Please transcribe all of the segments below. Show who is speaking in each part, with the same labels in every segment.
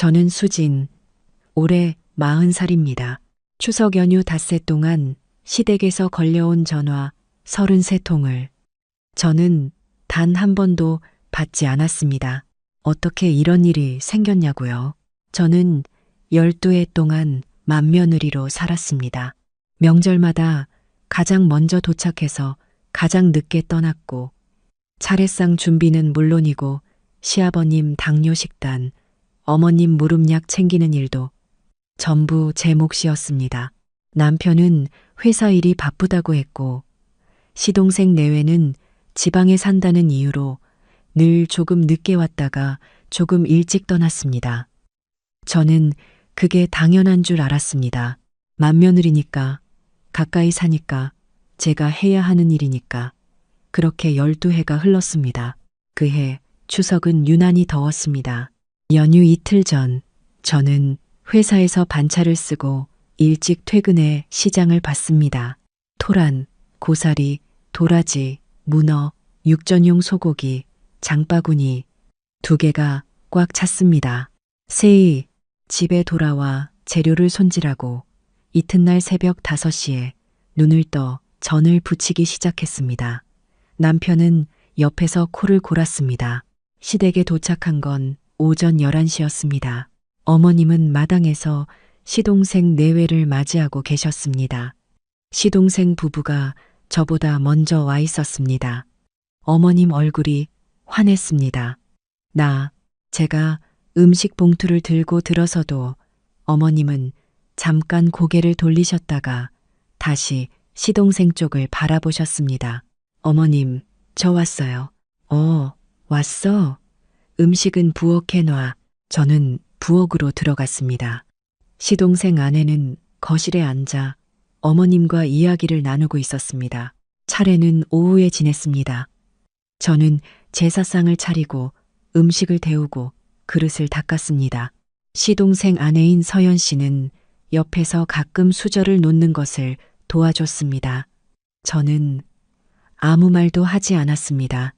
Speaker 1: 저는 수진, 올해 40살입니다. 추석 연휴 닷새 동안 시댁에서 걸려온 전화 33통을 저는 단 한 번도 받지 않았습니다. 어떻게 이런 일이 생겼냐고요. 저는 12해 동안 맏며느리로 살았습니다. 명절마다 가장 먼저 도착해서 가장 늦게 떠났고 차례상 준비는 물론이고 시아버님 당뇨 식단, 어머님 무릎약 챙기는 일도 전부 제 몫이었습니다. 남편은 회사 일이 바쁘다고 했고 시동생 내외는 지방에 산다는 이유로 늘 조금 늦게 왔다가 조금 일찍 떠났습니다. 저는 그게 당연한 줄 알았습니다. 맏며느리니까, 가까이 사니까, 제가 해야 하는 일이니까. 그렇게 12해가 흘렀습니다. 그해 추석은 유난히 더웠습니다. 연휴 이틀 전 저는 회사에서 반차를 쓰고 일찍 퇴근해 시장을 봤습니다. 토란, 고사리, 도라지, 문어, 육전용 소고기, 장바구니 2개가 꽉 찼습니다. 새이 집에 돌아와 재료를 손질하고 이튿날 새벽 5시에 눈을 떠 전을 부치기 시작했습니다. 남편은 옆에서 코를 골았습니다. 시댁에 도착한 건 오전 11시였습니다. 어머님은 마당에서 시동생 내외를 맞이하고 계셨습니다. 시동생 부부가 저보다 먼저 와 있었습니다. 어머님 얼굴이 환했습니다. 제가 음식 봉투를 들고 들어서도 어머님은 잠깐 고개를 돌리셨다가 다시 시동생 쪽을 바라보셨습니다. 어머님, 저 왔어요. 왔어? 음식은 부엌에 놔. 저는 부엌으로 들어갔습니다. 시동생 아내는 거실에 앉아 어머님과 이야기를 나누고 있었습니다. 차례는 오후에 지냈습니다. 저는 제사상을 차리고 음식을 데우고 그릇을 닦았습니다. 시동생 아내인 서연 씨는 옆에서 가끔 수저를 놓는 것을 도와줬습니다. 저는 아무 말도 하지 않았습니다.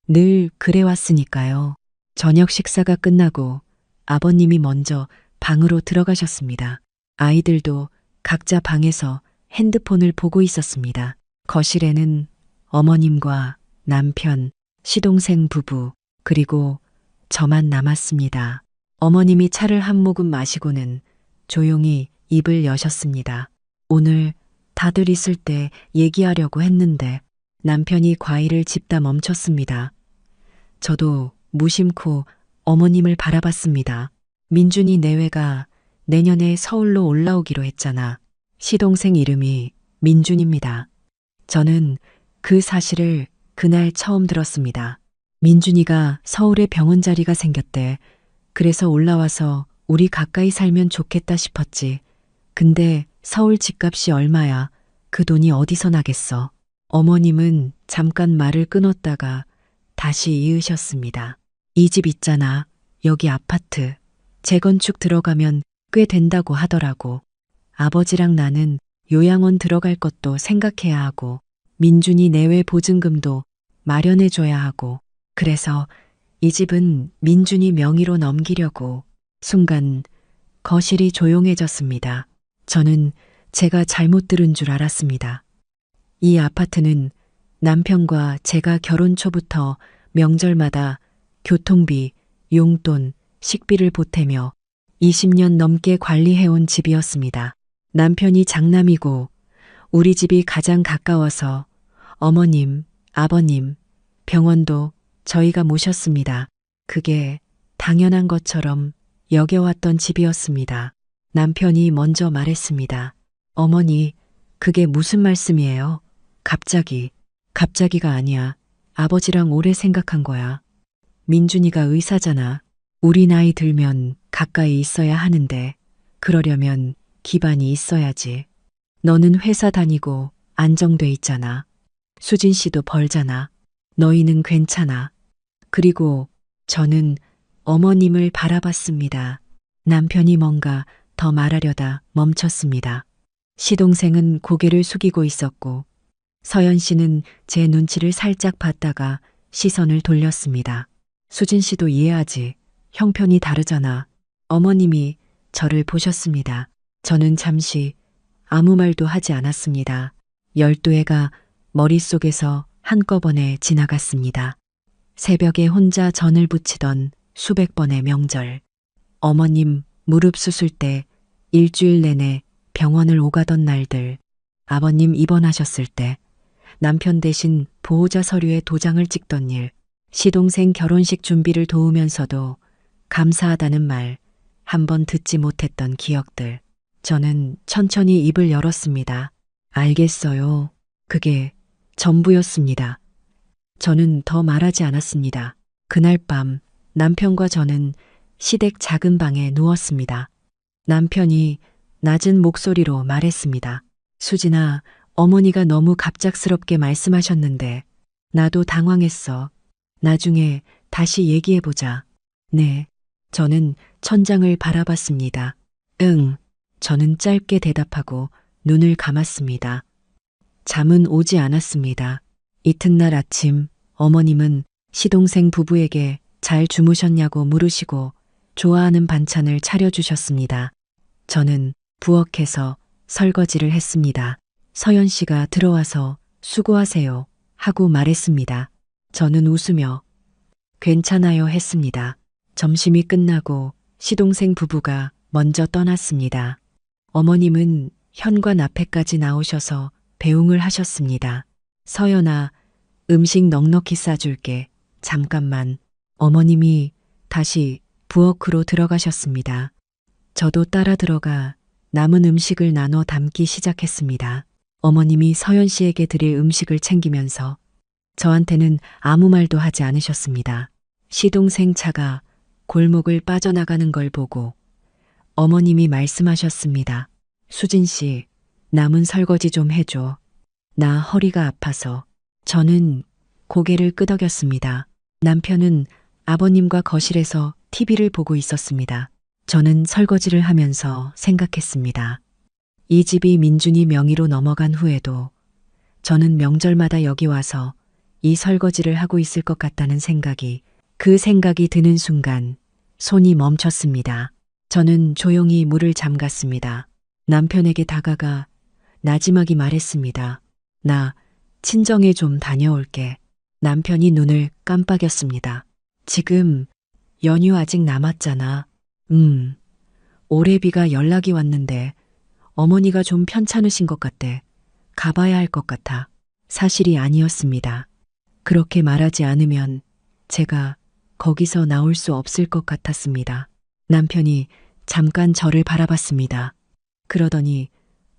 Speaker 1: 늘 그래왔으니까요. 저녁 식사가 끝나고 아버님이 먼저 방으로 들어가셨습니다. 아이들도 각자 방에서 핸드폰을 보고 있었습니다. 거실에는 어머님과 남편, 시동생 부부, 그리고 저만 남았습니다. 어머님이 차를 한 모금 마시고는 조용히 입을 여셨습니다. 오늘 다들 있을 때 얘기하려고 했는데 남편이 과일을 집다 멈췄습니다. 저도 무심코 어머님을 바라봤습니다. 민준이 내외가 내년에 서울로 올라오기로 했잖아. 시동생 이름이 민준입니다. 저는 그 사실을 그날 처음 들었습니다. 민준이가 서울에 병원 자리가 생겼대. 그래서 올라와서 우리 가까이 살면 좋겠다 싶었지. 근데 서울 집값이 얼마야? 그 돈이 어디서 나겠어? 어머님은 잠깐 말을 끊었다가 다시 이으셨습니다. 이 집 있잖아. 여기 아파트. 재건축 들어가면 꽤 된다고 하더라고. 아버지랑 나는 요양원 들어갈 것도 생각해야 하고 민준이 내외 보증금도 마련해줘야 하고 그래서 이 집은 민준이 명의로 넘기려고. 순간 거실이 조용해졌습니다. 저는 제가 잘못 들은 줄 알았습니다. 이 아파트는 남편과 제가 결혼 초부터 명절마다 교통비, 용돈, 식비를 보태며 20년 넘게 관리해온 집이었습니다. 남편이 장남이고 우리 집이 가장 가까워서 어머님, 아버님, 병원도 저희가 모셨습니다. 그게 당연한 것처럼 여겨왔던 집이었습니다. 남편이 먼저 말했습니다. 어머니, 그게 무슨 말씀이에요? 갑자기가 아니야. 아버지랑 오래 생각한 거야. 민준이가 의사잖아. 우리 나이 들면 가까이 있어야 하는데 그러려면 기반이 있어야지. 너는 회사 다니고 안정돼 있잖아. 수진 씨도 벌잖아. 너희는 괜찮아. 그리고 저는 어머님을 바라봤습니다. 남편이 뭔가 더 말하려다 멈췄습니다. 시동생은 고개를 숙이고 있었고 서연 씨는 제 눈치를 살짝 봤다가 시선을 돌렸습니다. 수진 씨도 이해하지. 형편이 다르잖아. 어머님이 저를 보셨습니다. 저는 잠시 아무 말도 하지 않았습니다. 12해가 머릿속에서 한꺼번에 지나갔습니다. 새벽에 혼자 전을 부치던 수백 번의 명절. 어머님 무릎 수술 때 일주일 내내 병원을 오가던 날들. 아버님 입원하셨을 때 남편 대신 보호자 서류에 도장을 찍던 일. 시동생 결혼식 준비를 도우면서도 감사하다는 말 한 번 듣지 못했던 기억들. 저는 천천히 입을 열었습니다. 알겠어요. 그게 전부였습니다. 저는 더 말하지 않았습니다. 그날 밤 남편과 저는 시댁 작은 방에 누웠습니다. 남편이 낮은 목소리로 말했습니다. 수진아, 어머니가 너무 갑작스럽게 말씀하셨는데 나도 당황했어. 나중에 다시 얘기해보자. 네. 저는 천장을 바라봤습니다. 응. 저는 짧게 대답하고 눈을 감았습니다. 잠은 오지 않았습니다. 이튿날 아침 어머님은 시동생 부부에게 잘 주무셨냐고 물으시고 좋아하는 반찬을 차려주셨습니다. 저는 부엌에서 설거지를 했습니다. 서연 씨가 들어와서 수고하세요 하고 말했습니다. 저는 웃으며 괜찮아요 했습니다. 점심이 끝나고 시동생 부부가 먼저 떠났습니다. 어머님은 현관 앞에까지 나오셔서 배웅을 하셨습니다. 서연아, 음식 넉넉히 싸줄게. 잠깐만. 어머님이 다시 부엌으로 들어가셨습니다. 저도 따라 들어가 남은 음식을 나눠 담기 시작했습니다. 어머님이 서연 씨에게 드릴 음식을 챙기면서 저한테는 아무 말도 하지 않으셨습니다. 시동생 차가 골목을 빠져나가는 걸 보고 어머님이 말씀하셨습니다. 수진 씨, 남은 설거지 좀 해줘. 나 허리가 아파서. 저는 고개를 끄덕였습니다. 남편은 아버님과 거실에서 TV를 보고 있었습니다. 저는 설거지를 하면서 생각했습니다. 이 집이 민준이 명의로 넘어간 후에도 저는 명절마다 여기 와서 이 설거지를 하고 있을 것 같다는 생각이, 그 생각이 드는 순간 손이 멈췄습니다. 저는 조용히 물을 잠갔습니다. 남편에게 다가가 나지막이 말했습니다. 나 친정에 좀 다녀올게. 남편이 눈을 깜빡였습니다. 지금 연휴 아직 남았잖아. 올해비가 연락이 왔는데 어머니가 좀 편찮으신 것 같대. 가봐야 할 것 같아. 사실이 아니었습니다. 그렇게 말하지 않으면 제가 거기서 나올 수 없을 것 같았습니다. 남편이 잠깐 저를 바라봤습니다. 그러더니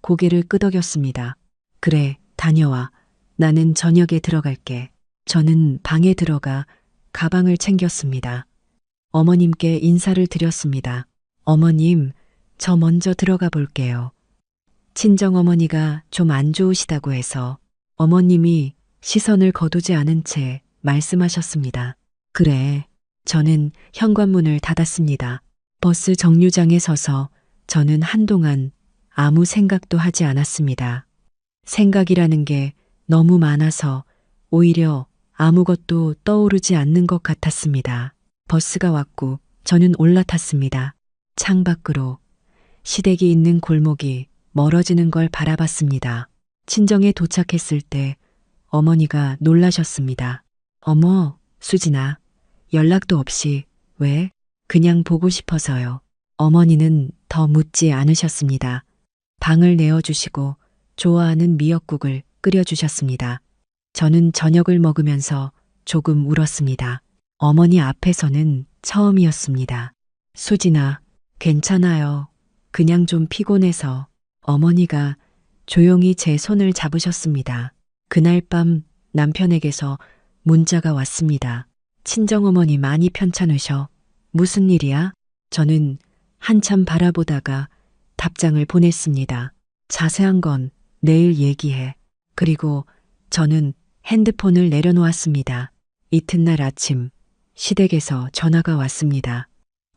Speaker 1: 고개를 끄덕였습니다. 그래, 다녀와. 나는 저녁에 들어갈게. 저는 방에 들어가 가방을 챙겼습니다. 어머님께 인사를 드렸습니다. 어머님, 저 먼저 들어가 볼게요. 친정어머니가 좀 안 좋으시다고 해서 어머님이 시선을 거두지 않은 채 말씀하셨습니다. 그래. 저는 현관문을 닫았습니다. 버스 정류장에 서서 저는 한동안 아무 생각도 하지 않았습니다. 생각이라는 게 너무 많아서 오히려 아무것도 떠오르지 않는 것 같았습니다. 버스가 왔고 저는 올라탔습니다. 창밖으로 시댁이 있는 골목이 멀어지는 걸 바라봤습니다. 친정에 도착했을 때 어머니가 놀라셨습니다. 어머, 수진아, 연락도 없이 왜? 그냥 보고 싶어서요. 어머니는 더 묻지 않으셨습니다. 방을 내어주시고 좋아하는 미역국을 끓여주셨습니다. 저는 저녁을 먹으면서 조금 울었습니다. 어머니 앞에서는 처음이었습니다. 수진아, 괜찮아요. 그냥 좀 피곤해서. 어머니가 조용히 제 손을 잡으셨습니다. 그날 밤 남편에게서 문자가 왔습니다. 친정어머니 많이 편찮으셔. 무슨 일이야? 저는 한참 바라보다가 답장을 보냈습니다. 자세한 건 내일 얘기해. 그리고 저는 핸드폰을 내려놓았습니다. 이튿날 아침 시댁에서 전화가 왔습니다.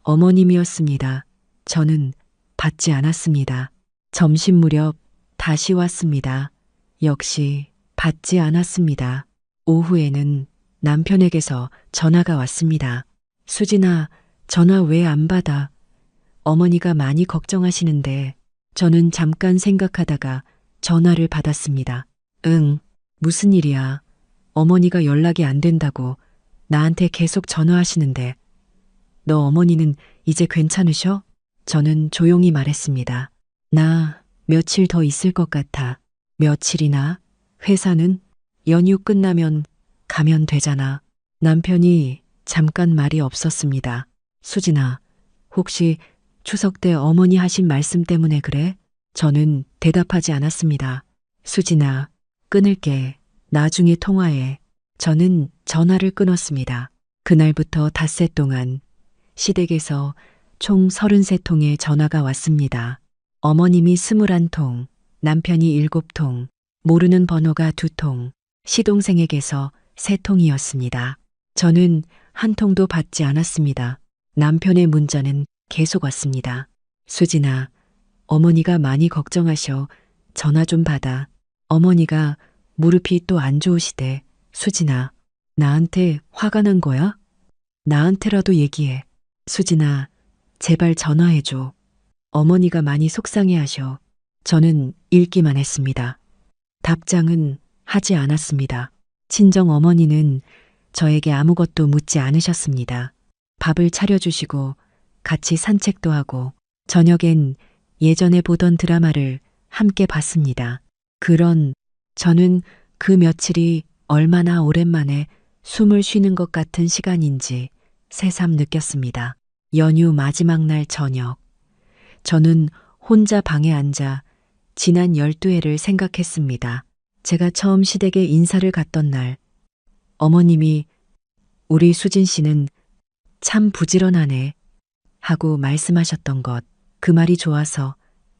Speaker 1: 어머님이었습니다. 저는 받지 않았습니다. 점심 무렵 다시 왔습니다. 역시 받지 않았습니다. 오후에는 남편에게서 전화가 왔습니다. 수진아, 전화 왜 안 받아? 어머니가 많이 걱정하시는데 저는 잠깐 생각하다가 전화를 받았습니다. 응, 무슨 일이야? 어머니가 연락이 안 된다고 나한테 계속 전화하시는데 너 어머니는 이제 괜찮으셔? 저는 조용히 말했습니다. 나 며칠 더 있을 것 같아. 며칠이나? 회사는? 연휴 끝나면 가면 되잖아. 남편이 잠깐 말이 없었습니다. 수진아, 혹시 추석 때 어머니 하신 말씀 때문에 그래? 저는 대답하지 않았습니다. 수진아, 끊을게. 나중에 통화해. 저는 전화를 끊었습니다. 그날부터 닷새 동안 시댁에서 총 33통의 전화가 왔습니다. 어머님이 21통, 남편이 7통, 모르는 번호가 2통, 시동생에게서 3통이었습니다. 저는 한 통도 받지 않았습니다. 남편의 문자는 계속 왔습니다. 수진아, 어머니가 많이 걱정하셔. 전화 좀 받아. 어머니가 무릎이 또 안 좋으시대. 수진아, 나한테 화가 난 거야? 나한테라도 얘기해. 수진아, 제발 전화해줘. 어머니가 많이 속상해 하셔. 저는 읽기만 했습니다. 답장은 하지 않았습니다. 친정 어머니는 저에게 아무것도 묻지 않으셨습니다. 밥을 차려주시고 같이 산책도 하고 저녁엔 예전에 보던 드라마를 함께 봤습니다. 저는 그 며칠이 얼마나 오랜만에 숨을 쉬는 것 같은 시간인지 새삼 느꼈습니다. 연휴 마지막 날 저녁. 저는 혼자 방에 앉아 지난 12회를 생각했습니다. 제가 처음 시댁에 인사를 갔던 날, 어머님이 우리 수진 씨는 참 부지런하네 하고 말씀하셨던 것, 그 말이 좋아서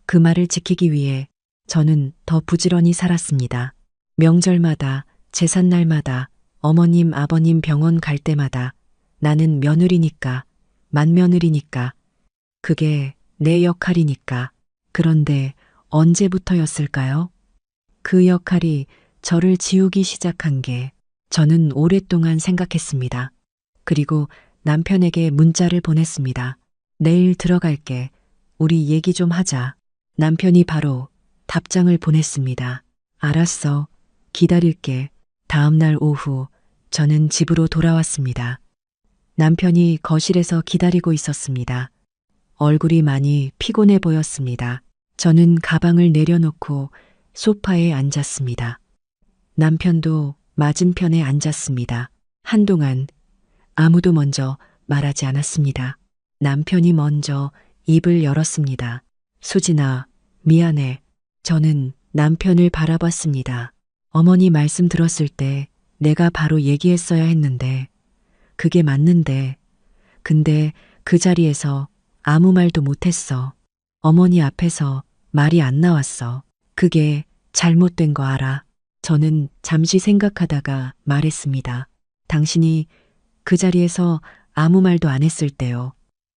Speaker 1: 그 말을 지키기 위해 저는 더 부지런히 살았습니다. 명절마다, 제삿날마다, 어머님, 아버님 병원 갈 때마다 나는 며느리니까, 맏며느리니까, 그게 내 역할이니까. 그런데 언제부터였을까요? 그 역할이 저를 지우기 시작한 게 저는 오랫동안 생각했습니다. 그리고 남편에게 문자를 보냈습니다. 내일 들어갈게. 우리 얘기 좀 하자. 남편이 바로 답장을 보냈습니다. 알았어. 기다릴게. 다음 날 오후 저는 집으로 돌아왔습니다. 남편이 거실에서 기다리고 있었습니다. 얼굴이 많이 피곤해 보였습니다. 저는 가방을 내려놓고 소파에 앉았습니다. 남편도 맞은편에 앉았습니다. 한동안 아무도 먼저 말하지 않았습니다. 남편이 먼저 입을 열었습니다. 수진아, 미안해. 저는 남편을 바라봤습니다. 어머니 말씀 들었을 때 내가 바로 얘기했어야 했는데, 그게 맞는데, 근데 그 자리에서 아무 말도 못했어. 어머니 앞에서 말이 안 나왔어. 그게 잘못된 거 알아. 저는 잠시 생각하다가 말했습니다. 당신이 그 자리에서 아무 말도 안 했을 때요.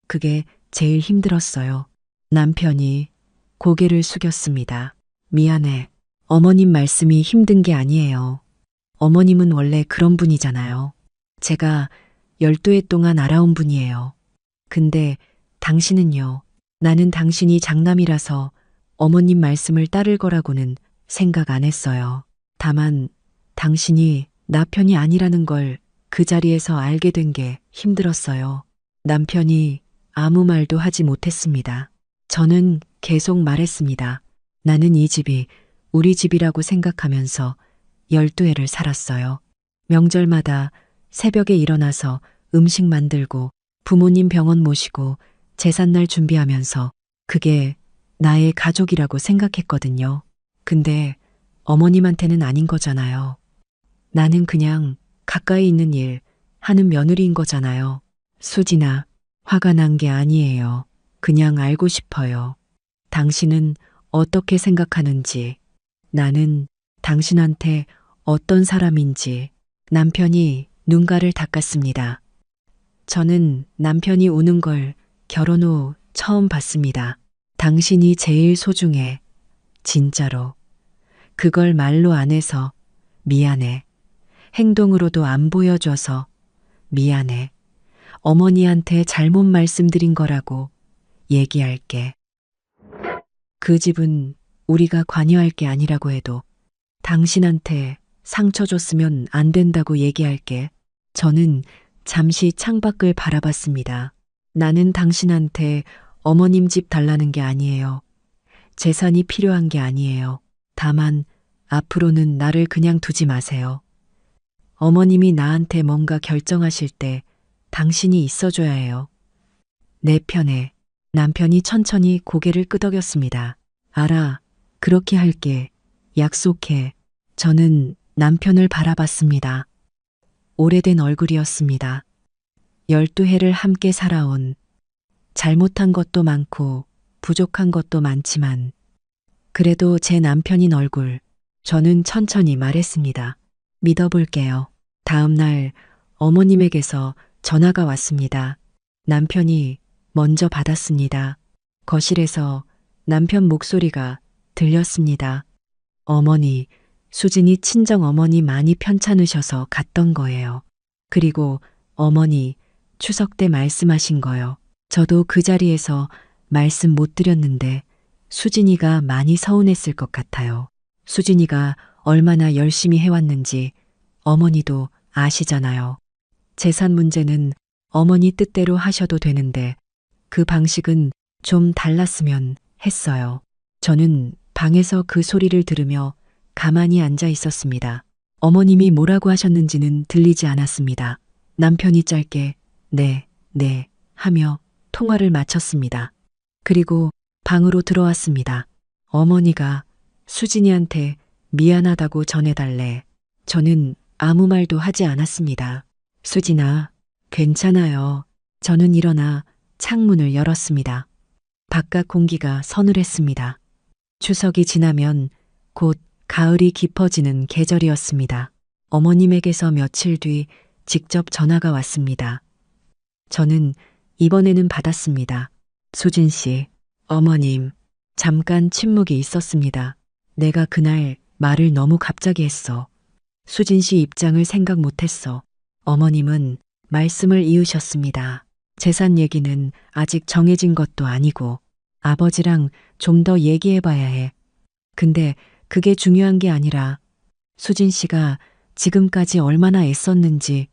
Speaker 1: 그게 제일 힘들었어요. 남편이 고개를 숙였습니다. 미안해. 어머님 말씀이 힘든 게 아니에요. 어머님은 원래 그런 분이잖아요. 제가 12해 동안 알아온 분이에요. 근데 당신은요. 나는 당신이 장남이라서 어머님 말씀을 따를 거라고는 생각 안 했어요. 다만 당신이 나 편이 아니라는 걸 그 자리에서 알게 된 게 힘들었어요. 남편이 아무 말도 하지 못했습니다. 저는 계속 말했습니다. 나는 이 집이 우리 집이라고 생각하면서 12해를 살았어요. 명절마다 새벽에 일어나서 음식 만들고 부모님 병원 모시고 제삿날 준비하면서 그게 나의 가족이라고 생각했거든요. 근데 어머님한테는 아닌 거잖아요. 나는 그냥 가까이 있는 일 하는 며느리인 거잖아요. 수진아, 화가 난 게 아니에요. 그냥 알고 싶어요. 당신은 어떻게 생각하는지, 나는 당신한테 어떤 사람인지. 남편이 눈가를 닦았습니다. 저는 남편이 우는 걸 결혼 후 처음 봤습니다. 당신이 제일 소중해. 진짜로. 그걸 말로 안 해서 미안해. 행동으로도 안 보여줘서 미안해. 어머니한테 잘못 말씀드린 거라고 얘기할게. 그 집은 우리가 관여할 게 아니라고 해도 당신한테 상처 줬으면 안 된다고 얘기할게. 저는 잠시 창밖을 바라봤습니다. 나는 당신한테 어머님 집 달라는 게 아니에요. 재산이 필요한 게 아니에요. 다만 앞으로는 나를 그냥 두지 마세요. 어머님이 나한테 뭔가 결정하실 때 당신이 있어줘야 해요. 내 편에. 남편이 천천히 고개를 끄덕였습니다. 알아. 그렇게 할게. 약속해. 저는 남편을 바라봤습니다. 오래된 얼굴이었습니다. 12해를 함께 살아온, 잘못한 것도 많고 부족한 것도 많지만 그래도 제 남편인 얼굴. 저는 천천히 말했습니다. 믿어볼게요. 다음 날 어머님에게서 전화가 왔습니다. 남편이 먼저 받았습니다. 거실에서 남편 목소리가 들렸습니다. 어머니, 수진이 친정 어머니 많이 편찮으셔서 갔던 거예요. 그리고 어머니, 추석 때 말씀하신 거요. 저도 그 자리에서 말씀 못 드렸는데 수진이가 많이 서운했을 것 같아요. 수진이가 얼마나 열심히 해왔는지 어머니도 아시잖아요. 재산 문제는 어머니 뜻대로 하셔도 되는데 그 방식은 좀 달랐으면 했어요. 저는 방에서 그 소리를 들으며 가만히 앉아 있었습니다. 어머님이 뭐라고 하셨는지는 들리지 않았습니다. 남편이 짧게 네 하며 통화를 마쳤습니다. 그리고 방으로 들어왔습니다. 어머니가 수진이한테 미안하다고 전해달래. 저는 아무 말도 하지 않았습니다. 수진아, 괜찮아요. 저는 일어나 창문을 열었습니다. 바깥 공기가 서늘했습니다. 추석이 지나면 곧 가을이 깊어지는 계절이었습니다. 어머님에게서 며칠 뒤 직접 전화가 왔습니다. 저는 이번에는 받았습니다. 수진 씨, 어머님, 잠깐 침묵이 있었습니다. 내가 그날 말을 너무 갑자기 했어. 수진 씨 입장을 생각 못했어. 어머님은 말씀을 이으셨습니다. 재산 얘기는 아직 정해진 것도 아니고 아버지랑 좀 더 얘기해 봐야 해. 근데 그게 중요한 게 아니라 수진 씨가 지금까지 얼마나 애썼는지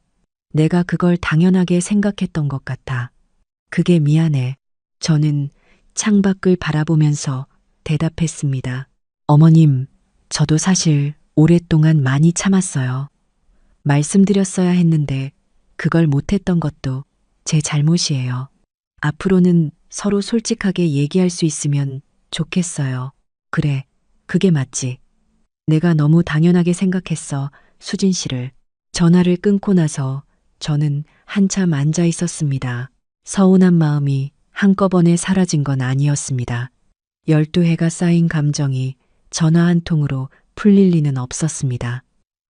Speaker 1: 내가 그걸 당연하게 생각했던 것 같아. 그게 미안해. 저는 창밖을 바라보면서 대답했습니다. 어머님, 저도 사실 오랫동안 많이 참았어요. 말씀드렸어야 했는데 그걸 못했던 것도 제 잘못이에요. 앞으로는 서로 솔직하게 얘기할 수 있으면 좋겠어요. 그래, 그게 맞지. 내가 너무 당연하게 생각했어, 수진 씨를. 전화를 끊고 나서 저는 한참 앉아 있었습니다. 서운한 마음이 한꺼번에 사라진 건 아니었습니다. 12해가 쌓인 감정이 전화 한 통으로 풀릴 리는 없었습니다.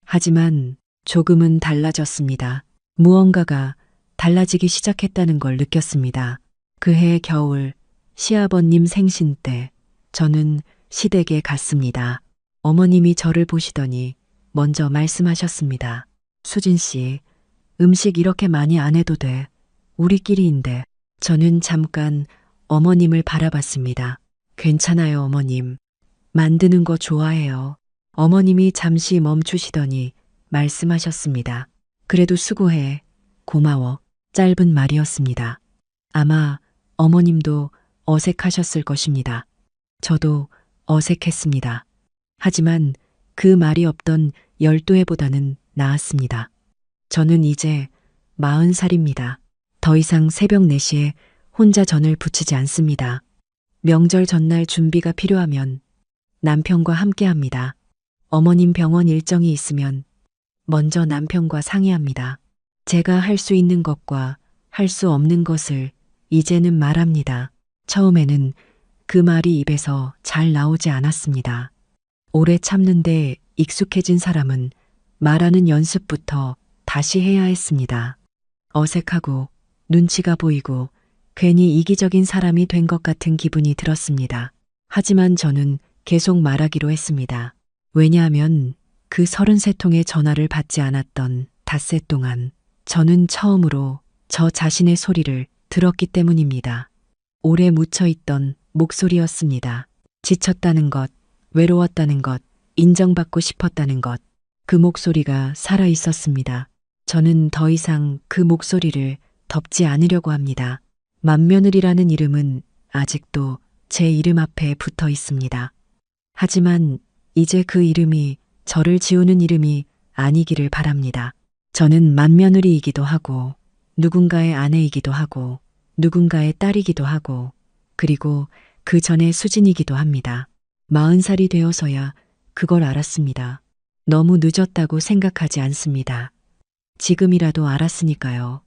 Speaker 1: 하지만 조금은 달라졌습니다. 무언가가 달라지기 시작했다는 걸 느꼈습니다. 그해 겨울 시아버님 생신 때 저는 시댁에 갔습니다. 어머님이 저를 보시더니 먼저 말씀하셨습니다. 수진 씨, 음식 이렇게 많이 안 해도 돼. 우리끼리인데. 저는 잠깐 어머님을 바라봤습니다. 괜찮아요, 어머님. 만드는 거 좋아해요. 어머님이 잠시 멈추시더니 말씀하셨습니다. 그래도 수고해. 고마워. 짧은 말이었습니다. 아마 어머님도 어색하셨을 것입니다. 저도 어색했습니다. 하지만 그 말이 없던 12해보다는 나았습니다. 저는 이제 40살입니다. 더 이상 새벽 4시에 혼자 전을 부치지 않습니다. 명절 전날 준비가 필요하면 남편과 함께 합니다. 어머님 병원 일정이 있으면 먼저 남편과 상의합니다. 제가 할 수 있는 것과 할 수 없는 것을 이제는 말합니다. 처음에는 그 말이 입에서 잘 나오지 않았습니다. 오래 참는데 익숙해진 사람은 말하는 연습부터 다시 해야 했습니다. 어색하고 눈치가 보이고 괜히 이기적인 사람이 된 것 같은 기분이 들었습니다. 하지만 저는 계속 말하기로 했습니다. 왜냐하면 그 33통의 전화를 받지 않았던 닷새 동안 저는 처음으로 저 자신의 소리를 들었기 때문입니다. 오래 묻혀있던 목소리였습니다. 지쳤다는 것, 외로웠다는 것, 인정받고 싶었다는 것. 그 목소리가 살아 있었습니다. 저는 더 이상 그 목소리를 덮지 않으려고 합니다. 맏며느리라는 이름은 아직도 제 이름 앞에 붙어 있습니다. 하지만 이제 그 이름이 저를 지우는 이름이 아니기를 바랍니다. 저는 맏며느리이기도 하고, 누군가의 아내이기도 하고, 누군가의 딸이기도 하고, 그리고 그 전에 수진이기도 합니다. 40살이 되어서야 그걸 알았습니다. 너무 늦었다고 생각하지 않습니다. 지금이라도 알았으니까요.